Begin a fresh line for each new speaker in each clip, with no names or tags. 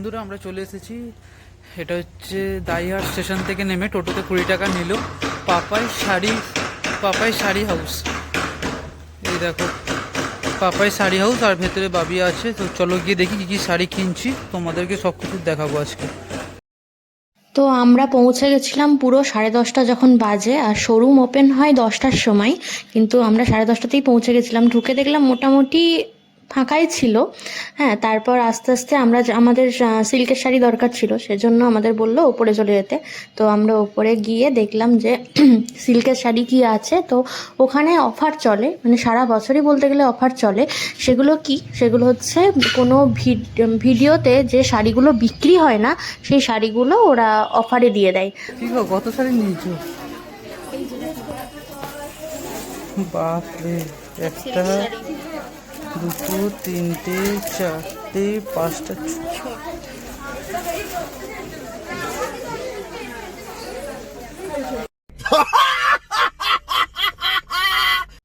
বন্ধুরা আমরা চলে এসেছি। এটা হচ্ছে দাইহাট স্টেশন থেকে নেমে টোটোতে 20 টাকা নিল পাপাই শাড়ি হাউস। এই দেখো পাপাই শাড়ি হাউস, আর ভেতরে বাবি আছে। তো চলো গিয়ে দেখি কি কি শাড়ি কিনছি, তোমাদেরকে সব কিছু দেখাবো আজকে।
তো আমরা পৌঁছে গেছিলাম পুরো 10:30 যখন বাজে, আর শোরুম ওপেন হয় 10টার সময়, কিন্তু আমরা 10:30তেই পৌঁছে গেছিলাম। ঢুকে দেখলাম মোটামুটি ফাঁকাই ছিল। হ্যাঁ, তারপর আস্তে আস্তে আমাদের সিল্কের শাড়ি দরকার ছিল, সেজন্য আমাদের বললো ওপরে চলে যেতে। তো আমরা ওপরে গিয়ে দেখলাম যে সিল্কের শাড়ি কি আছে। তো ওখানে অফার চলে, মানে সারা বছরই বলতে গেলে অফার চলে। সেগুলো হচ্ছে কোনো ভিডিওতে যে শাড়িগুলো বিক্রি হয় না, সেই শাড়িগুলো ওরা অফারে দিয়ে দেয়।
কি গো, কত শাড়ি নিয়েছো? বাপরে, একটা, দুটো, তিনটে, চারটে, পাঁচটা,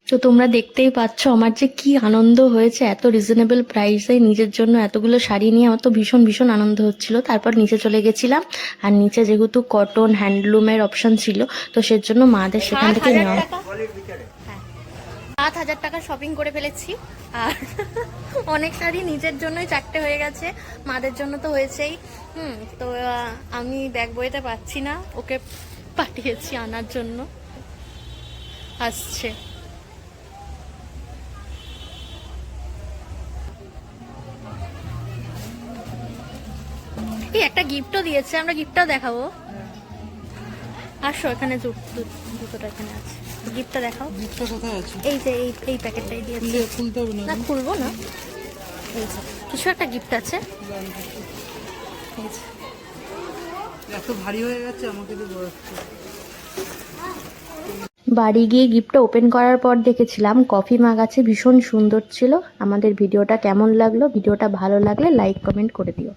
তো তোমরা দেখতেই পাচ্ছ আমার যে কি আনন্দ হয়েছে। এত রিজনেবল প্রাইসে নিজের জন্য এতগুলো শাড়ি নিয়ে আমার তো ভীষণ ভীষণ আনন্দ হচ্ছিল। তারপর নিচে চলে গেছিলাম, আর নিচে যেহেতু কটন হ্যান্ডলুমের অপশন ছিল, তো সেজন্য মাদের সেখান থেকে নেওয়া। 7,000 টাকা শপিং করে ফেলেছি, আর অনেক শাড়ি নিজের জন্যই 4টে হয়ে গেছে, মাদের জন্য তো হয়েছেই। তো আমি ব্যাগ বইতে পারছি না, ওকে পাঠিয়েছি আনার জন্য, আসছে। এই একটা গিফটও দিয়েছে, আমরা গিফটটাও দেখাবো। আসো, এখানে জুতোটা এখানে আছে, গিফটটা দেখাও।
গিফটটা কোথায় আছে?
এই যে এই প্যাকেটটাই দিয়েছে।
খুলতে হবে না?
না, খুলবো না। এই যে কিছু একটা গিফট আছে। এই যে
এত ভারী হয়ে গেছে, আমাকে দিয়ে বড়।
বাড়ি গিয়ে গিফটটা ওপেন করার পর দেখেছিলাম কফি মাগ আছে, ভীষণ সুন্দর ছিল। আমাদের ভিডিওটা কেমন লাগলো? ভিডিওটা ভালো লাগলে লাইক কমেন্ট করে দিও।